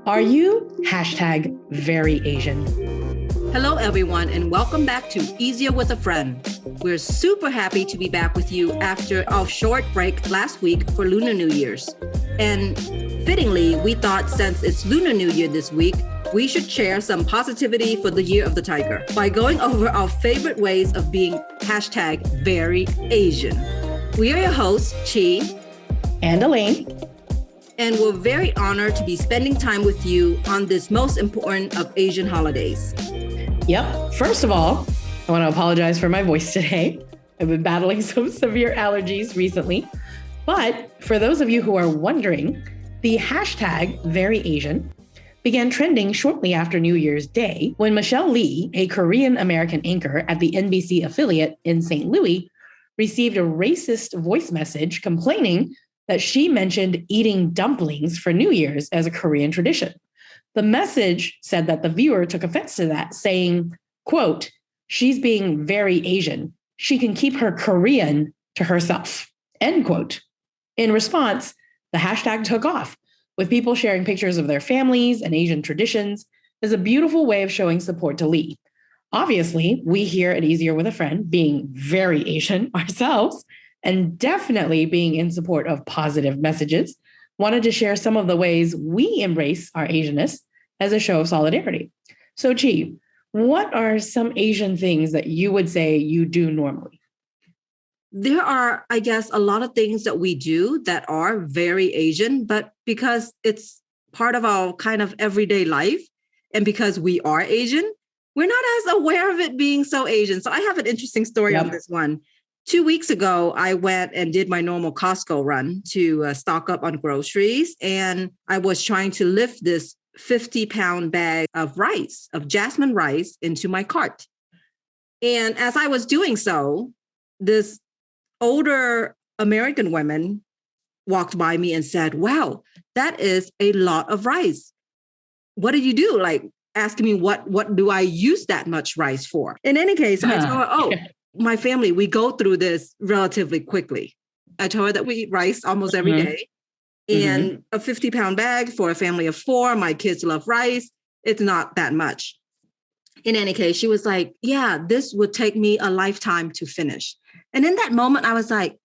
Are you #very Asian? Hello, everyone, and welcome back to Easier with a Friend. We're super happy to be back with you after our short break last week for Lunar New Year's. And fittingly, we thought since it's Lunar New Year this week, we should share some positivity for the Year of the Tiger by going over our favorite ways of being #very Asian. We are your hosts, Chi and Elaine. And we're very honored to be spending time with you on this most important of Asian holidays. Yep. First of all, I want to apologize for my voice today. I've been battling some severe allergies recently. But for those of you who are wondering, the #very Asian began trending shortly after New Year's Day when Michelle Lee, a Korean-American anchor at the NBC affiliate in St. Louis, received a racist voice message complaining that she mentioned eating dumplings for New Year's as a Korean tradition. The message said that the viewer took offense to that, saying, quote, "She's being very Asian. She can keep her Korean to herself," end quote. In response, the hashtag took off, with people sharing pictures of their families and Asian traditions as a beautiful way of showing support to Lee. Obviously, we here at Easier with a Friend, being very Asian ourselves, and definitely being in support of positive messages, wanted to share some of the ways we embrace our Asianness as a show of solidarity. So, Chi, what are some Asian things that you would say you do normally? There are, I guess, a lot of things that we do that are very Asian, but because it's part of our kind of everyday life, and because we are Asian, we're not as aware of it being so Asian. So I have an interesting story on this one. 2 weeks ago, I went and did my normal Costco run to stock up on groceries. And I was trying to lift this 50-pound bag of rice, of jasmine rice, into my cart. And as I was doing so, this older American woman walked by me and said, "Wow, that is a lot of rice. What do you do?" Like asking me what do I use that much rice for? In any case, I told her, "Oh, my family, we go through this relatively quickly." I told her that we eat rice almost every day. And a 50-pound bag for a family of 4, my kids love rice. It's not that much. In any case, she was like, "Yeah, this would take me a lifetime to finish." And in that moment, I was like,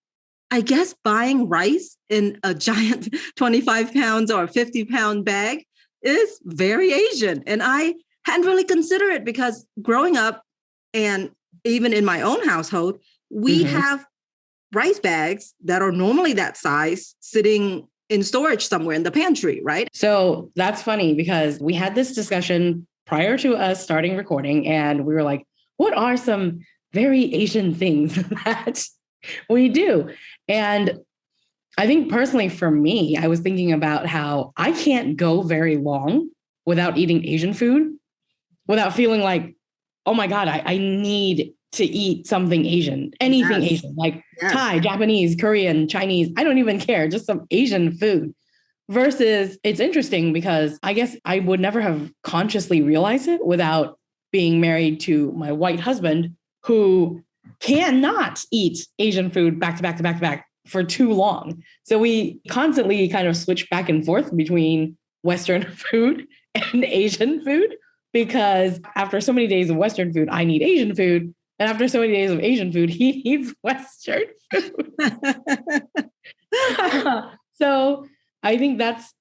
I guess buying rice in a giant 25 pounds or 50-pound bag is very Asian. And I hadn't really considered it because growing up, and even in my own household, we have rice bags that are normally that size sitting in storage somewhere in the pantry, right? So that's funny because we had this discussion prior to us starting recording, and we were like, what are some very Asian things that we do? And I think personally for me, I was thinking about how I can't go very long without eating Asian food, without feeling like, oh my God, I need to eat something Asian, anything Asian, like Thai, Japanese, Korean, Chinese. I don't even care, just some Asian food. Versus it's interesting because I guess I would never have consciously realized it without being married to my white husband, who cannot eat Asian food back to back to back to back for too long. So we constantly kind of switch back and forth between Western food and Asian food, because after so many days of Western food, I need Asian food. And after so many days of Asian food, he needs Western food. So I think that's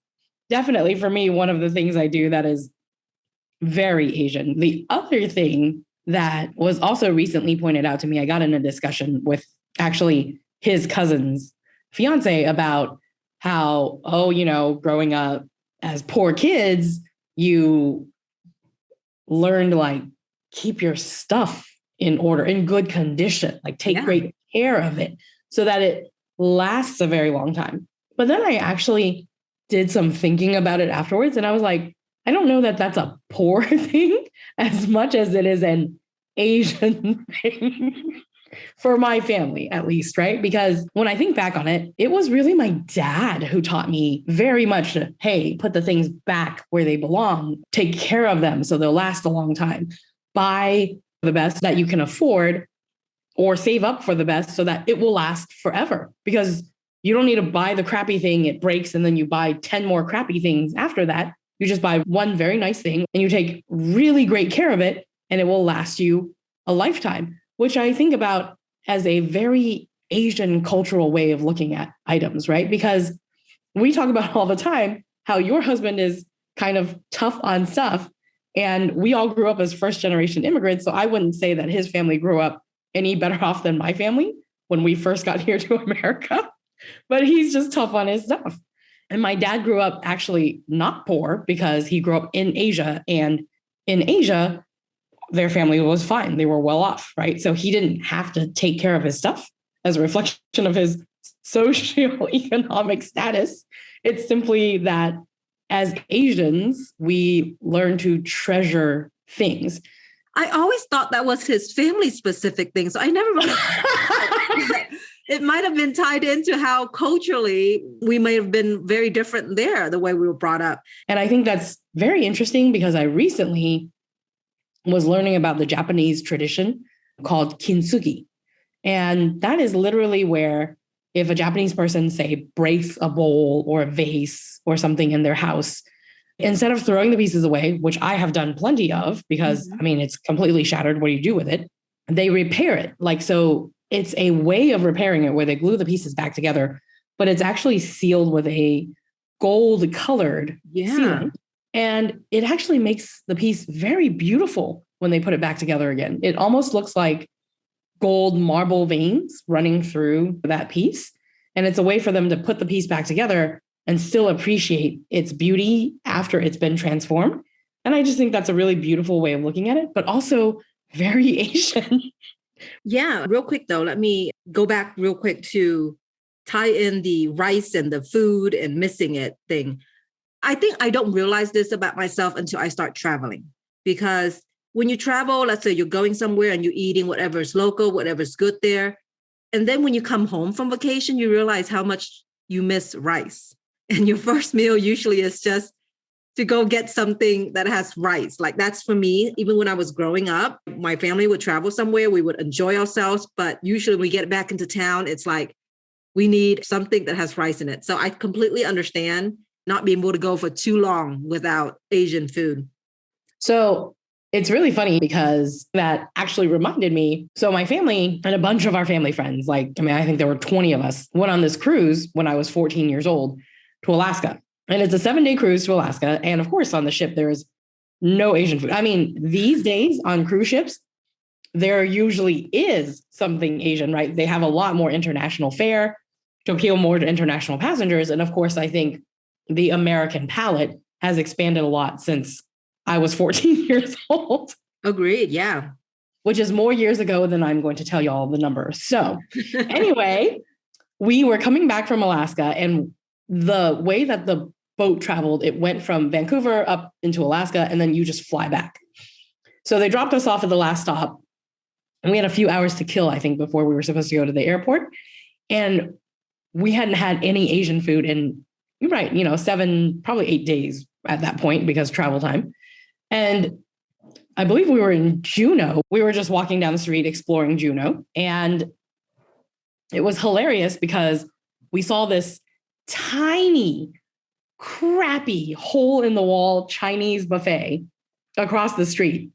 definitely for me, one of the things I do that is very Asian. The other thing that was also recently pointed out to me, I got in a discussion with actually his cousin's fiance about how, growing up as poor kids, you learn to like keep your stuff in order, in good condition, like take great care of it so that it lasts a very long time. But then I actually did some thinking about it afterwards. And I was like, I don't know that that's a poor thing as much as it is an Asian thing for my family, at least, right? Because when I think back on it, it was really my dad who taught me very much to, hey, put the things back where they belong, take care of them so they'll last a long time, buy the best that you can afford or save up for the best so that it will last forever. Because you don't need to buy the crappy thing, it breaks, and then you buy 10 more crappy things after that. You just buy one very nice thing and you take really great care of it, and it will last you a lifetime, which I think about as a very Asian cultural way of looking at items, right? Because we talk about all the time how your husband is kind of tough on stuff. And we all grew up as first generation immigrants. So I wouldn't say that his family grew up any better off than my family when we first got here to America. But he's just tough on his stuff. And my dad grew up actually not poor because he grew up in Asia. And in Asia, their family was fine. They were well off, right? So he didn't have to take care of his stuff as a reflection of his socioeconomic status. It's simply that as Asians, we learn to treasure things. I always thought that was his family specific thing. So I never really it might have been tied into how culturally we may have been very different there, the way we were brought up. And I think that's very interesting because I recently was learning about the Japanese tradition called kintsugi. And that is literally where if a Japanese person, say, breaks a bowl or a vase or something in their house, instead of throwing the pieces away, which I have done plenty of because, I mean, it's completely shattered. What do you do with it? They repair it. Like, so it's a way of repairing it where they glue the pieces back together, but it's actually sealed with a gold colored sealant. And it actually makes the piece very beautiful when they put it back together again. It almost looks like gold marble veins running through that piece. And it's a way for them to put the piece back together and still appreciate its beauty after it's been transformed. And I just think that's a really beautiful way of looking at it, but also very Asian. Yeah. Real quick, though, let me go back real quick to tie in the rice and the food and missing it thing. I think I don't realize this about myself until I start traveling, because when you travel, let's say you're going somewhere and you're eating whatever's local, whatever's good there. And then when you come home from vacation, you realize how much you miss rice. And your first meal usually is just to go get something that has rice. Like that's for me, even when I was growing up, my family would travel somewhere, we would enjoy ourselves. But usually when we get back into town, it's like, we need something that has rice in it. So I completely understand not being able to go for too long without Asian food. So it's really funny because that actually reminded me. So my family and a bunch of our family friends, like, I mean, I think there were 20 of us, went on this cruise when I was 14 years old to Alaska. And it's a 7-day cruise to Alaska. And of course, on the ship, there is no Asian food. I mean, these days on cruise ships, there usually is something Asian, right? They have a lot more international fare to appeal more to international passengers. And of course, I think the American palate has expanded a lot since I was 14 years old. Agreed. Yeah. Which is more years ago than I'm going to tell you all the numbers. So anyway, we were coming back from Alaska, and the way that the boat traveled, it went from Vancouver up into Alaska, and then you just fly back. So they dropped us off at the last stop, and we had a few hours to kill, I think, before we were supposed to go to the airport. And we hadn't had any Asian food in, right, 7, probably 8 days at that point because travel time. And I believe we were in Juneau. We were just walking down the street exploring Juneau. And it was hilarious because we saw this tiny, crappy hole in the wall Chinese buffet across the street.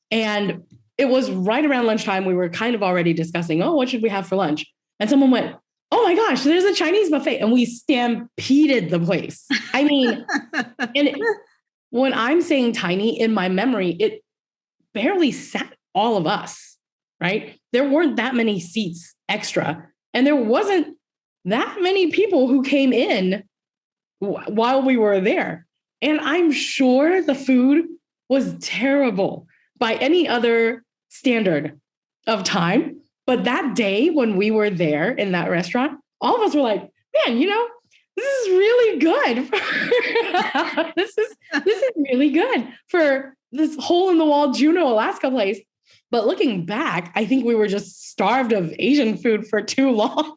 And it was right around lunchtime. We were kind of already discussing, oh, what should we have for lunch? And someone went, oh my gosh, there's a Chinese buffet. And we stampeded the place. I mean, when I'm saying tiny, in my memory, it barely sat all of us, right? There weren't that many seats extra. And there wasn't that many people who came in while we were there. And I'm sure the food was terrible by any other standard of time. But that day when we were there in that restaurant, all of us were like, man, this is really good. This is really good for this hole in the wall Juneau, Alaska place. But looking back, I think we were just starved of Asian food for too long.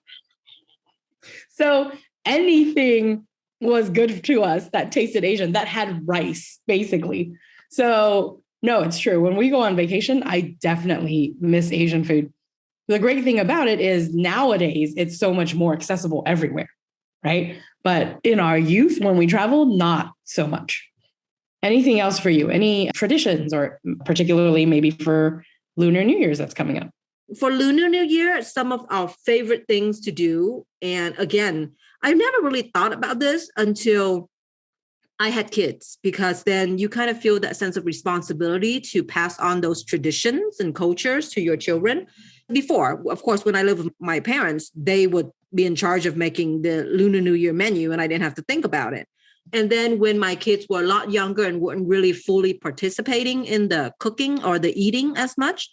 So anything was good to us that tasted Asian, that had rice, basically. So no, it's true. When we go on vacation, I definitely miss Asian food. The great thing about it is nowadays it's so much more accessible everywhere, right? But in our youth, when we travel, not so much. Anything else for you? Any traditions, or particularly maybe for Lunar New Year's that's coming up? For Lunar New Year, some of our favorite things to do. And again, I never really thought about this until I had kids, because then you kind of feel that sense of responsibility to pass on those traditions and cultures to your children. Before, of course, when I lived with my parents, they would be in charge of making the Lunar New Year menu and I didn't have to think about it. And then when my kids were a lot younger and weren't really fully participating in the cooking or the eating as much,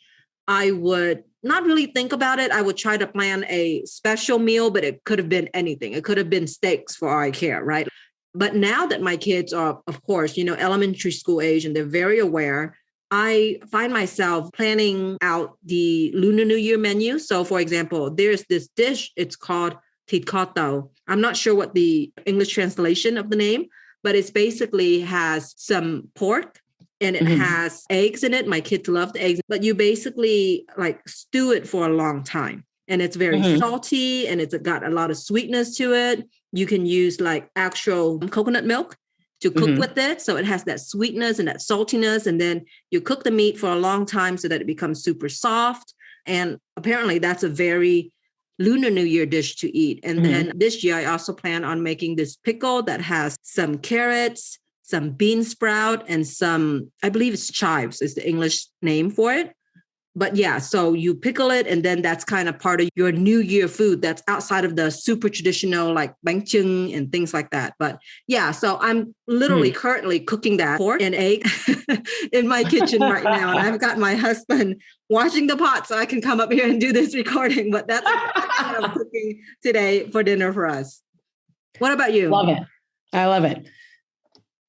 I would not really think about it. I would try to plan a special meal, but it could have been anything. It could have been steaks for all I care, right? But now that my kids are, of course, elementary school age and they're very aware, I find myself planning out the Lunar New Year menu. So, for example, there's this dish, it's called titkoto. I'm not sure what the English translation of the name, but it's basically has some pork and it has eggs in it. My kids love the eggs, but you basically like stew it for a long time. And it's very salty and it's got a lot of sweetness to it. You can use like actual coconut milk to cook with it. So it has that sweetness and that saltiness. And then you cook the meat for a long time so that it becomes super soft. And apparently that's a very Lunar New Year dish to eat. And then this year, I also plan on making this pickle that has some carrots, some bean sprout, and some, I believe it's chives is the English name for it. But yeah, so you pickle it, and then that's kind of part of your New Year food that's outside of the super traditional like bangcheng and things like that. But yeah, so I'm literally currently cooking that pork and egg in my kitchen right now. And I've got my husband washing the pot so I can come up here and do this recording. But that's what I'm cooking today for dinner for us. What about you? Love it. I love it.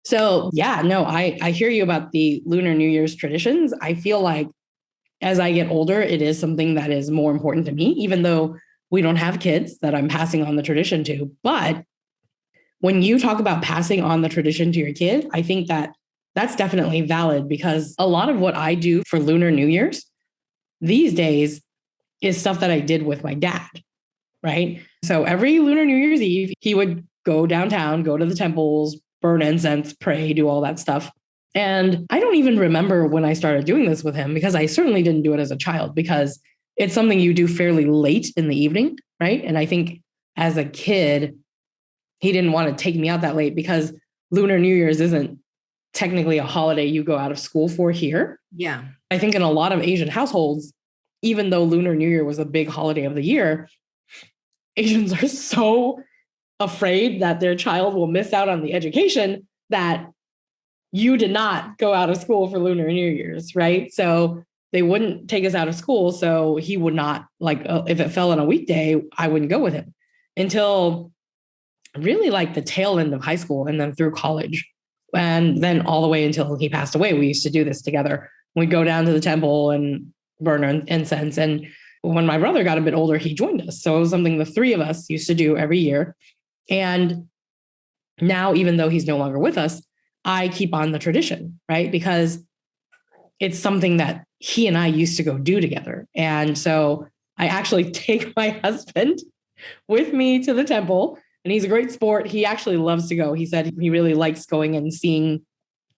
So yeah, no, I hear you about the Lunar New Year's traditions. I feel like as I get older, it is something that is more important to me, even though we don't have kids that I'm passing on the tradition to. But when you talk about passing on the tradition to your kid, I think that that's definitely valid, because a lot of what I do for Lunar New Year's these days is stuff that I did with my dad, right? So every Lunar New Year's Eve, he would go downtown, go to the temples, burn incense, pray, do all that stuff. And I don't even remember when I started doing this with him, because I certainly didn't do it as a child, because it's something you do fairly late in the evening, right? And I think as a kid, he didn't want to take me out that late, because Lunar New Year's isn't technically a holiday you go out of school for here. Yeah. I think in a lot of Asian households, even though Lunar New Year was a big holiday of the year, Asians are so afraid that their child will miss out on the education that you did not go out of school for Lunar New Year's, right? So they wouldn't take us out of school. So he would not, like, if it fell on a weekday, I wouldn't go with him until really like the tail end of high school and then through college. And then all the way until he passed away, we used to do this together. We'd go down to the temple and burn incense. And when my brother got a bit older, he joined us. So it was something the three of us used to do every year. And now, even though he's no longer with us, I keep on the tradition, right? Because it's something that he and I used to go do together. And so I actually take my husband with me to the temple, and he's a great sport. He actually loves to go. He said he really likes going and seeing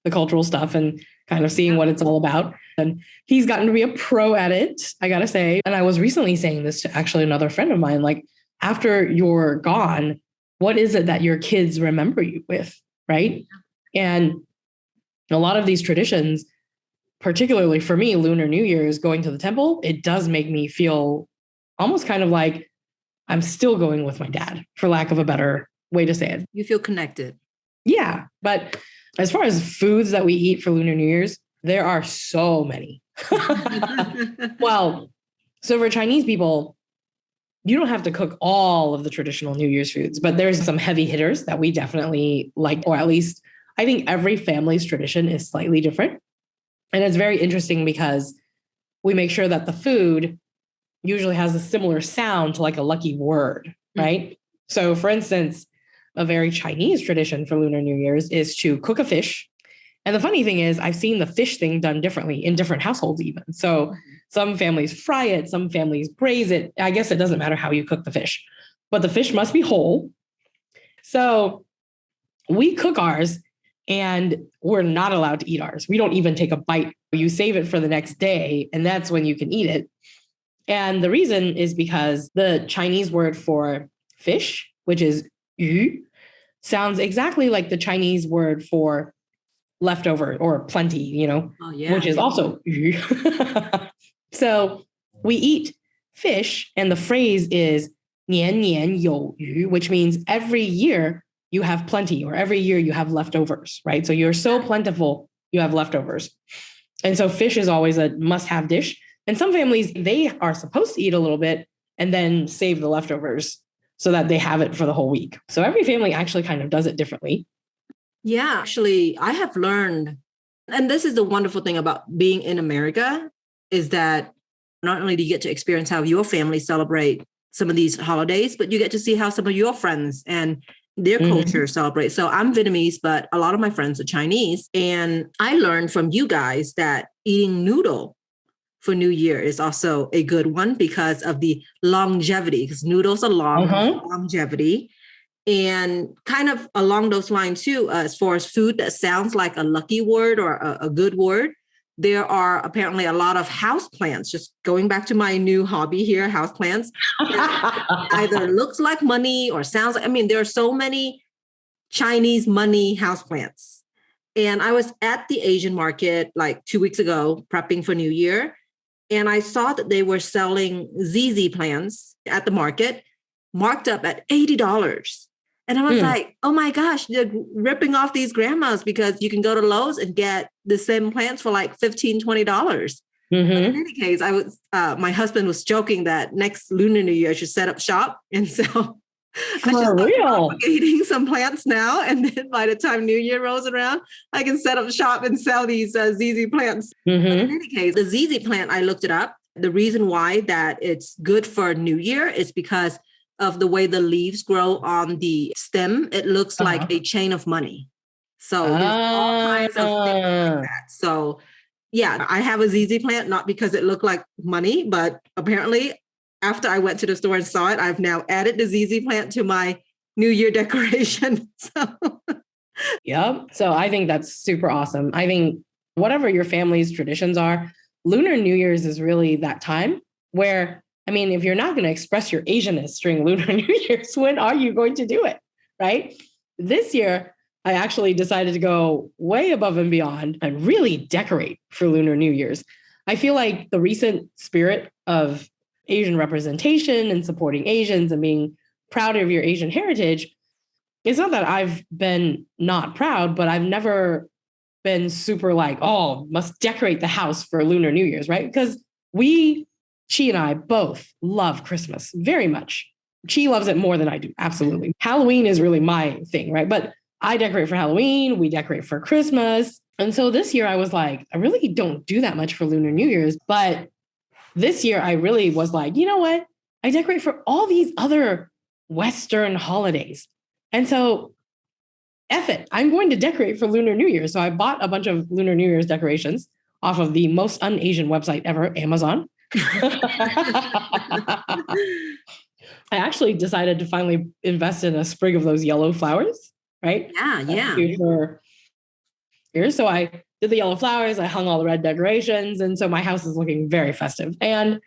the cultural stuff and kind of seeing what it's all about. And he's gotten to be a pro at it, I got to say. And I was recently saying this to actually another friend of mine, like, after you're gone, what is it that your kids remember you with, right? And a lot of these traditions, particularly for me, Lunar New Year's, going to the temple, it does make me feel almost kind of like I'm still going with my dad, for lack of a better way to say it. You feel connected. Yeah. But as far as foods that we eat for Lunar New Year's, there are so many. Well, so for Chinese people, you don't have to cook all of the traditional New Year's foods, but there's some heavy hitters that we definitely like, or at least I think every family's tradition is slightly different. And it's very interesting because we make sure that the food usually has a similar sound to like a lucky word, right? So for instance, a very Chinese tradition for Lunar New Year's is to cook a fish And the funny thing is, I've seen the fish thing done differently in different households, even. So some families fry it, some families braise it. I guess it doesn't matter how you cook the fish, but the fish must be whole. So we cook ours and we're not allowed to eat ours. We don't even take a bite. You save it for the next day, and that's when you can eat it. And the reason is because the Chinese word for fish, which is yu, sounds exactly like the Chinese word for leftover or plenty, which is also yu. So we eat fish, and the phrase is 年年有余, which means every year you have plenty, or every year you have leftovers, right? So you're so plentiful, you have leftovers. And so fish is always a must-have dish. And some families, they are supposed to eat a little bit and then save the leftovers so that they have it for the whole week. So every family actually kind of does it differently. Yeah, actually, I have learned, and this is the wonderful thing about being in America, is that not only do you get to experience how your family celebrate some of these holidays, but you get to see how some of your friends and their culture celebrate. So I'm Vietnamese, but a lot of my friends are Chinese. And I learned from you guys that eating noodle for New Year is also a good one because of the longevity, because noodles are longevity. And kind of along those lines too, as far as food that sounds like a lucky word or a good word, there are apparently a lot of house plants, just going back to my new hobby here, house plants, either looks like money or sounds like, there are so many Chinese money house plants. And I was at the Asian market like 2 weeks ago, prepping for New Year. And I saw that they were selling ZZ plants at the market, marked up at $80. And I was like, oh my gosh, they're ripping off these grandmas because you can go to Lowe's and get the same plants for like $15, $20. But in any case, my husband was joking that next Lunar New Year I should set up shop. And so I should start propagating some plants now. And then by the time New Year rolls around, I can set up shop and sell these ZZ plants. But in any case, the ZZ plant, I looked it up. The reason why that it's good for New Year is because of the way the leaves grow on the stem. It looks like a chain of money. So there's all kinds of things like that. So yeah, I have a ZZ plant, not because it looked like money, but apparently after I went to the store and saw it, I've now added the ZZ plant to my New Year decoration. Yep. So I think that's super awesome. I think whatever your family's traditions are, Lunar New Year's is really that time where, if you're not going to express your Asianness during Lunar New Year's, when are you going to do it? Right? This year, I actually decided to go way above and beyond and really decorate for Lunar New Year's. I feel like the recent spirit of Asian representation and supporting Asians and being proud of your Asian heritage, it's not that I've been not proud, but I've never been super like, oh, must decorate the house for Lunar New Year's, right? Because Chi and I both love Christmas very much. Chi loves it more than I do. Absolutely. Halloween is really my thing, right? But I decorate for Halloween. We decorate for Christmas. And so this year I was like, I really don't do that much for Lunar New Year's. But this year I really was like, you know what? I decorate for all these other Western holidays. And so F it, I'm going to decorate for Lunar New Year. So I bought a bunch of Lunar New Year's decorations off of the most un-Asian website ever, Amazon. I actually decided to finally invest in a sprig of those yellow flowers, right? Yeah. So I did the yellow flowers, I hung all the red decorations, and so my house is looking very festive. And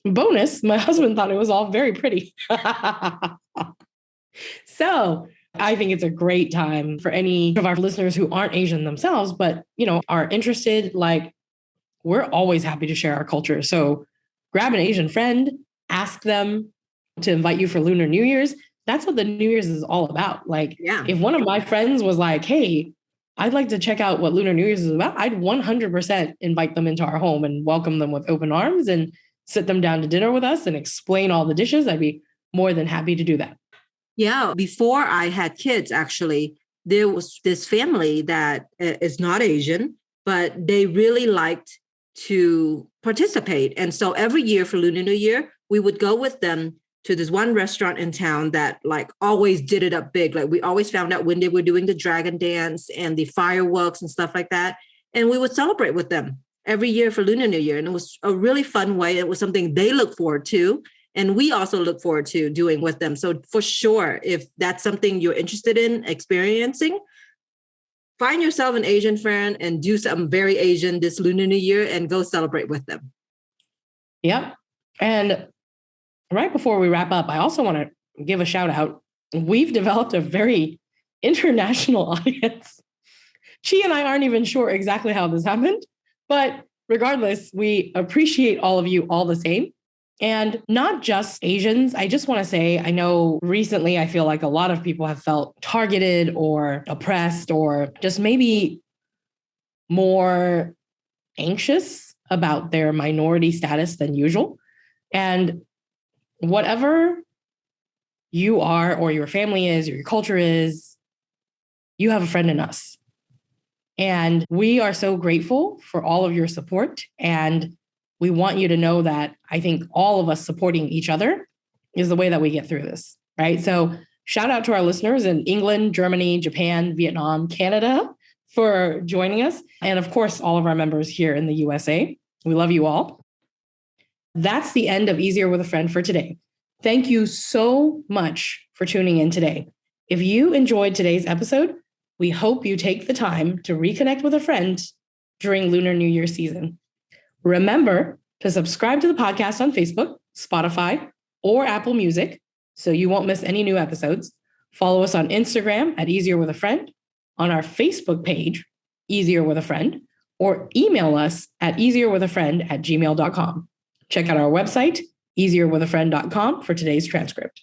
bonus, my husband thought it was all very pretty. So I think it's a great time for any of our listeners who aren't Asian themselves, but are interested. Like, we're always happy to share our culture. So grab an Asian friend, ask them to invite you for Lunar New Year's. That's what the New Year's is all about. Like, if one of my friends was like, hey, I'd like to check out what Lunar New Year's is about, I'd 100% invite them into our home and welcome them with open arms and sit them down to dinner with us and explain all the dishes. I'd be more than happy to do that. Yeah. Before I had kids, actually, there was this family that is not Asian, but they really liked to participate. And so every year for Lunar New Year, we would go with them to this one restaurant in town that like always did it up big. Like we always found out when they were doing the dragon dance and the fireworks and stuff like that. And we would celebrate with them every year for Lunar New Year. And it was a really fun way. It was something they look forward to. And we also look forward to doing with them. So for sure, if that's something you're interested in experiencing, find yourself an Asian friend and do something very Asian this Lunar New Year and go celebrate with them. Yep. And right before we wrap up, I also want to give a shout out. We've developed a very international audience. She and I aren't even sure exactly how this happened, but regardless, we appreciate all of you all the same. And not just Asians. I just want to say, I know recently I feel like a lot of people have felt targeted or oppressed or just maybe more anxious about their minority status than usual. And whatever you are or your family is or your culture is, you have a friend in us. And we are so grateful for all of your support. And we want you to know that I think all of us supporting each other is the way that we get through this, right? So shout out to our listeners in England, Germany, Japan, Vietnam, Canada for joining us. And of course, all of our members here in the USA. We love you all. That's the end of Easier with a Friend for today. Thank you so much for tuning in today. If you enjoyed today's episode, we hope you take the time to reconnect with a friend during Lunar New Year season. Remember to subscribe to the podcast on Facebook, Spotify, or Apple Music so you won't miss any new episodes. Follow us on Instagram at Easier with a Friend, on our Facebook page, Easier with a Friend, or email us at easierwithafriend@gmail.com. Check out our website, easierwithafriend.com, for today's transcript.